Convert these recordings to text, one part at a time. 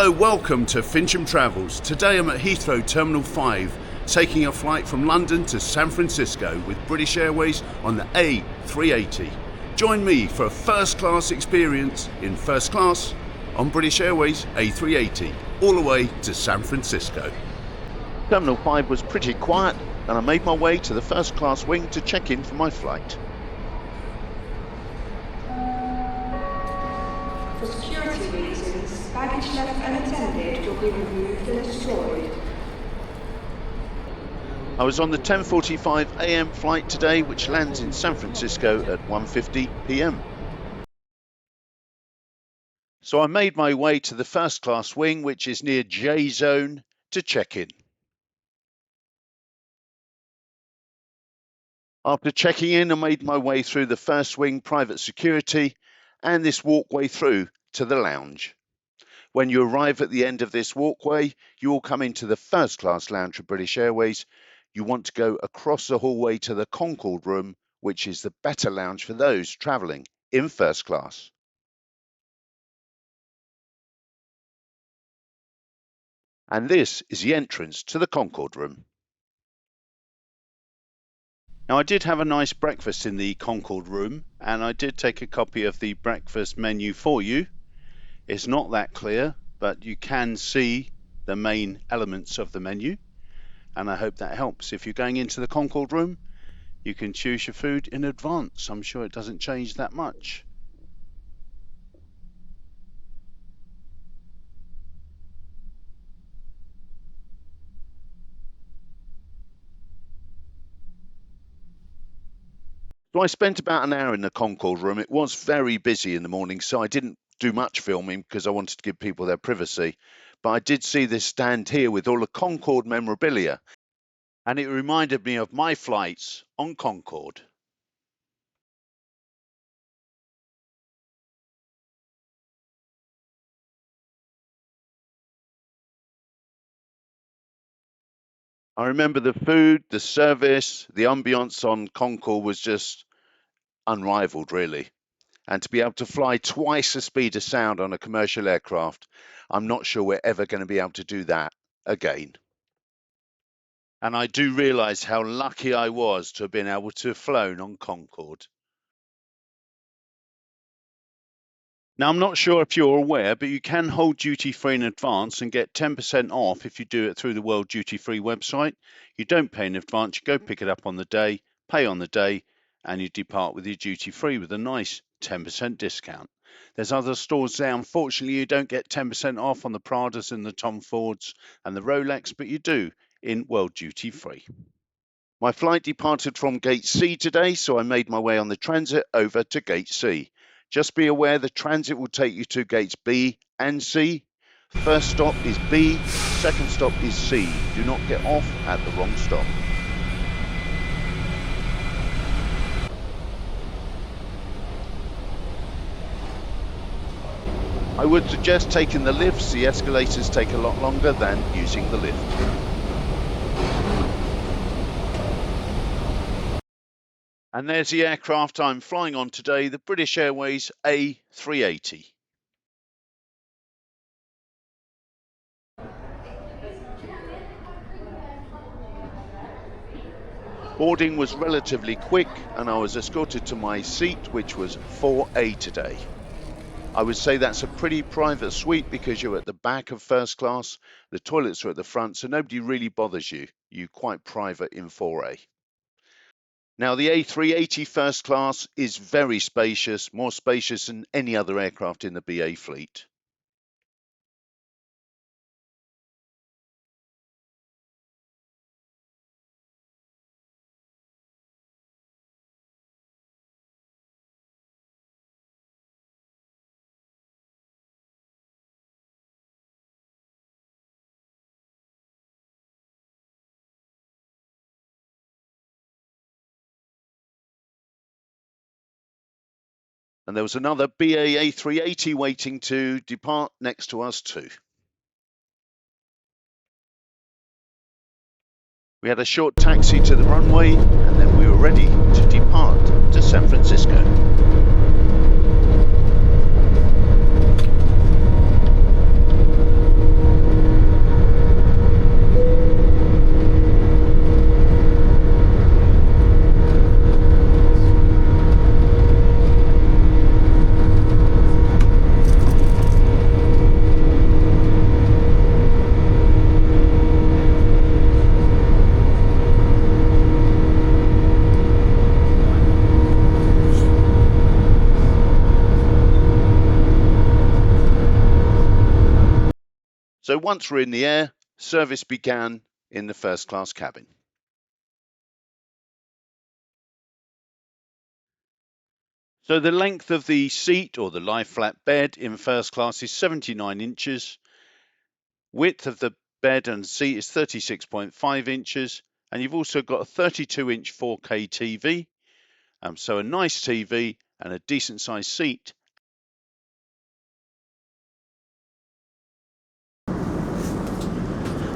Hello, welcome to Fincham Travels. Today I'm at Heathrow Terminal 5, taking a flight from London to San Francisco with British Airways on the A380. Join me for a first-class experience in first class on British Airways A380, all the way to San Francisco. Terminal 5 was pretty quiet, and I made my way to the first-class wing to check in for my flight. For security reasons, baggage left unattended will be removed and destroyed. I was on the 10:45 AM flight today, which lands in San Francisco at 1:50 PM. So I made my way to the first class wing, which is near J Zone, to check in. After checking in, I made my way through the first wing private security and this walkway through to the lounge. When you arrive at the end of this walkway, you will come into the first class lounge of British Airways. You want to go across the hallway to the Concorde room, which is the better lounge for those travelling in first class. And this is the entrance to the Concorde room. Now, I did have a nice breakfast in the Concorde room, and I did take a copy of the breakfast menu for you. It's not that clear, but you can see the main elements of the menu, and I hope that helps. If you're going into the Concorde room, you can choose your food in advance. I'm sure it doesn't change that much. So I spent about an hour in the Concorde room. It was very busy in the morning, so I didn't do much filming because I wanted to give people their privacy. But I did see this stand here with all the Concorde memorabilia, and it reminded me of my flights on Concorde. I remember the food, the service, the ambience on Concorde was just unrivaled, really. And to be able to fly twice the speed of sound on a commercial aircraft, I'm not sure we're ever going to be able to do that again. And I do realise how lucky I was to have been able to have flown on Concorde. Now, I'm not sure if you're aware, but you can hold duty free in advance and get 10% off if you do it through the World Duty Free website. You don't pay in advance, you go pick it up on the day, pay on the day, and you depart with your duty free with a nice 10% discount. There's other stores there. Unfortunately, you don't get 10% off on the Pradas and the Tom Fords and the Rolex, but you do in World Duty Free. My flight departed from Gate C today, so I made my way on the transit over to Gate C. Just be aware the transit will take you to gates B and C. First stop is B, second stop is C. Do not get off at the wrong stop. I would suggest taking the lifts. The escalators take a lot longer than using the lift. And there's the aircraft I'm flying on today, the British Airways A380. Boarding was relatively quick and I was escorted to my seat, which was 4A today. I would say that's a pretty private suite because you're at the back of first class, the toilets are at the front, so nobody really bothers you. You're quite private in 4A. Now, the A380 first class is very spacious, more spacious than any other aircraft in the BA fleet. And there was another BA A380 waiting to depart next to us too. We had a short taxi to the runway and then we were ready to depart to San Francisco. So once we're in the air, service began in the first class cabin. So the length of the seat or the lie flat bed in first class is 79 inches. Width of the bed and seat is 36.5 inches. And you've also got a 32-inch 4K TV. So a nice TV and a decent sized seat.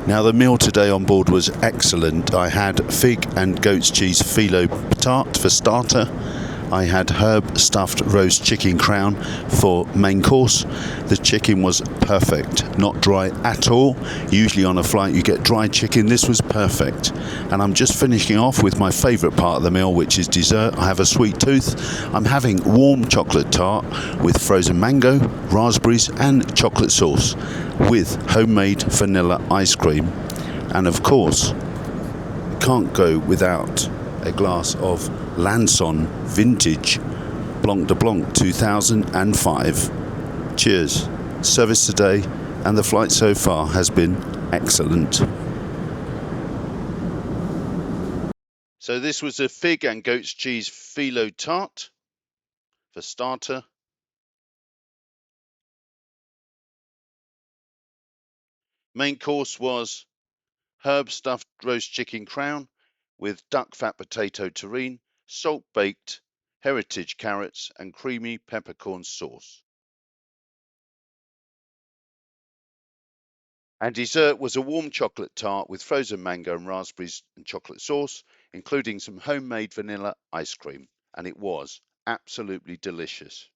Now the meal today on board was excellent. I had fig and goat's cheese phyllo tart for starter. I had herb stuffed roast chicken crown for main course. The chicken was perfect, not dry at all. Usually on a flight you get dry chicken. This was perfect. And I'm just finishing off with my favourite part of the meal, which is dessert. I have a sweet tooth. I'm having warm chocolate tart with frozen mango, raspberries and chocolate sauce with homemade vanilla ice cream. And of course, can't go without a glass of Lanson Vintage Blanc de Blanc 2005. Cheers. Service today and the flight so far has been excellent. So this was a fig and goat's cheese phyllo tart for starter. Main course was herb stuffed roast chicken crown with duck fat potato terrine, salt baked heritage carrots and creamy peppercorn sauce. And dessert was a warm chocolate tart with frozen mango and raspberries and chocolate sauce, including some homemade vanilla ice cream. And it was absolutely delicious.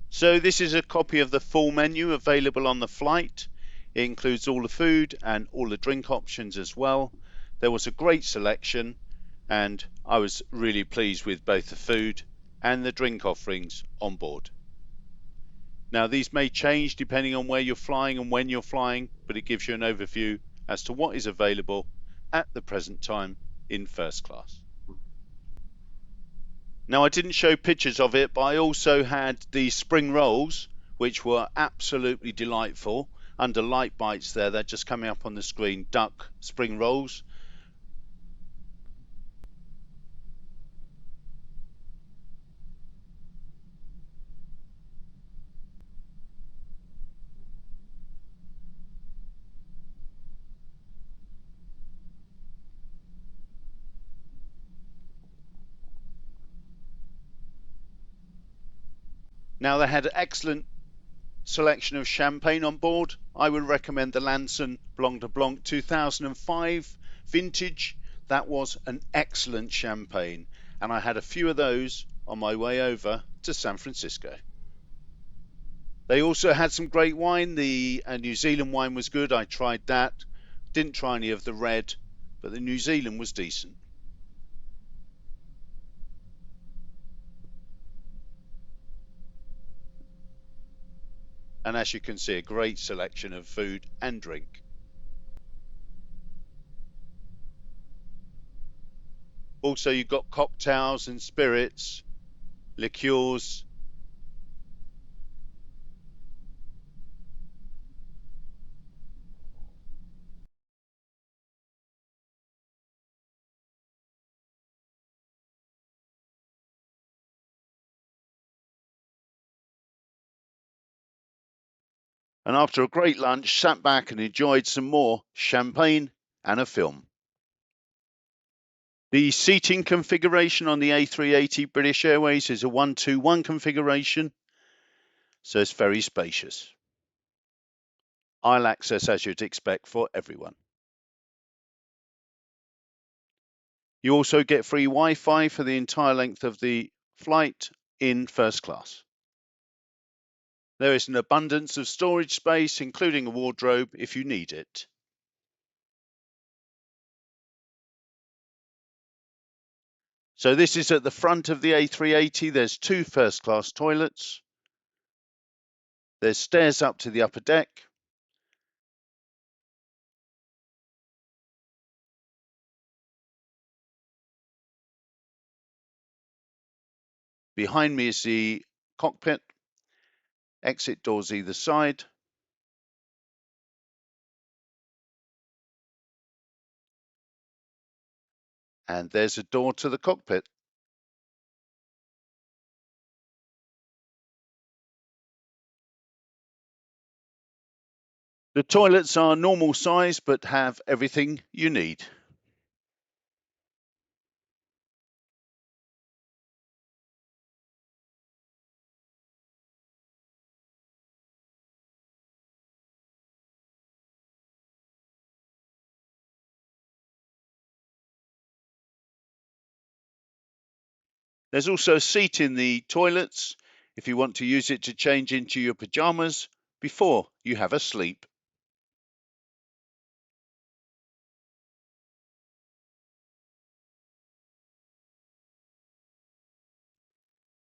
So this is a copy of the full menu available on the flight. It includes all the food and all the drink options as well. There was a great selection and I was really pleased with both the food and the drink offerings on board. Now these may change depending on where you're flying and when you're flying, but it gives you an overview as to what is available at the present time in first class. Now I didn't show pictures of it, but I also had the spring rolls, which were absolutely delightful. Under light bites there, they're just coming up on the screen, duck spring rolls. Now they had an excellent selection of champagne on board. I would recommend the Lanson Blanc de Blanc 2005 vintage. That was an excellent champagne, and I had a few of those on my way over to San Francisco. They also had some great wine. The New Zealand wine was good. I tried that. Didn't try any of the red, but the New Zealand was decent. And as you can see, a great selection of food and drink. Also, you've got cocktails and spirits, liqueurs. And after a great lunch, sat back and enjoyed some more champagne and a film. The seating configuration on the A380 British Airways is a 1-2-1 configuration, so it's very spacious. Aisle access as you'd expect for everyone. You also get free Wi-Fi for the entire length of the flight in first class. There is an abundance of storage space, including a wardrobe if you need it. So this is at the front of the A380. There's 2 first class toilets. There's stairs up to the upper deck. Behind me is the cockpit, exit doors either side. And there's a door to the cockpit. The toilets are normal size but have everything you need. There's also a seat in the toilets if you want to use it to change into your pajamas before you have a sleep.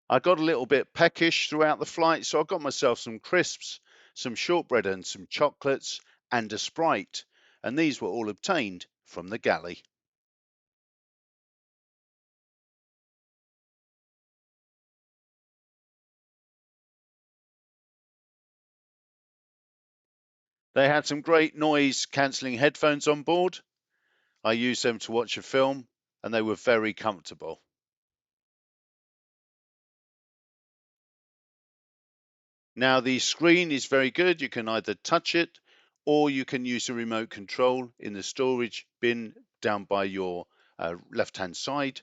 I got a little bit peckish throughout the flight, so I got myself some crisps, some shortbread and some chocolates and a Sprite, and these were all obtained from the galley. They had some great noise cancelling headphones on board. I used them to watch a film and they were very comfortable. Now the screen is very good. You can either touch it or you can use the remote control in the storage bin down by your left hand side.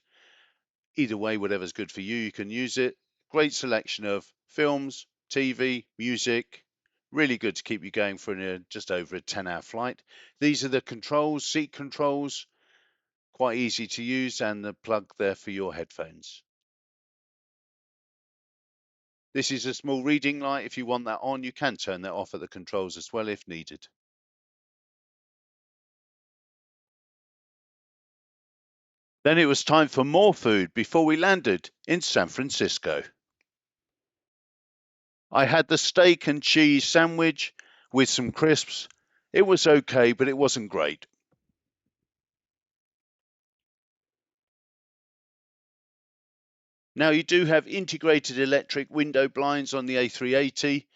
Either way, whatever's good for you, you can use it. Great selection of films, TV, music. Really good to keep you going for just over a 10-hour flight. These are the controls, seat controls. Quite easy to use, and the plug there for your headphones. This is a small reading light. If you want that on, you can turn that off at the controls as well if needed. Then it was time for more food before we landed in San Francisco. I had the steak and cheese sandwich with some crisps. It was okay, but it wasn't great. Now you do have integrated electric window blinds on the A380.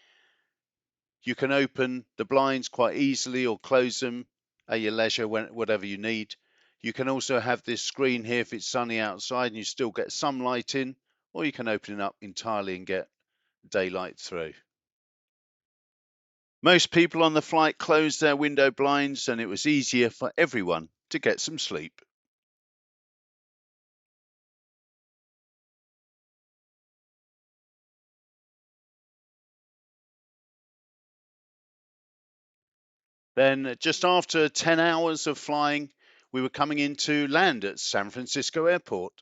You can open the blinds quite easily or close them at your leisure, whatever you need. You can also have this screen here if it's sunny outside and you still get some light in, or you can open it up entirely and get daylight through. Most people on the flight closed their window blinds and it was easier for everyone to get some sleep. Then just after 10 hours of flying, we were coming into land at San Francisco Airport.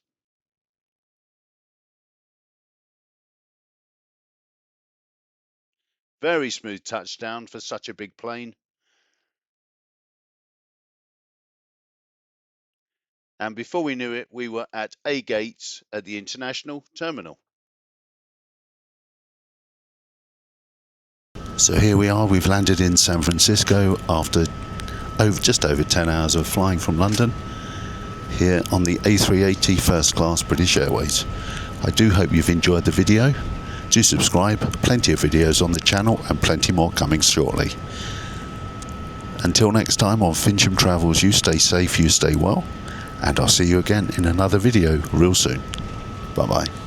Very smooth touchdown for such a big plane. And before we knew it, we were at A gates at the international terminal. So here we are, we've landed in San Francisco after just over 10 hours of flying from London, here on the A380 First Class British Airways. I do hope you've enjoyed the video. Do subscribe, plenty of videos on the channel and plenty more coming shortly. Until next time on Fincham Travels, you stay safe, you stay well, and I'll see you again in another video real soon. Bye bye.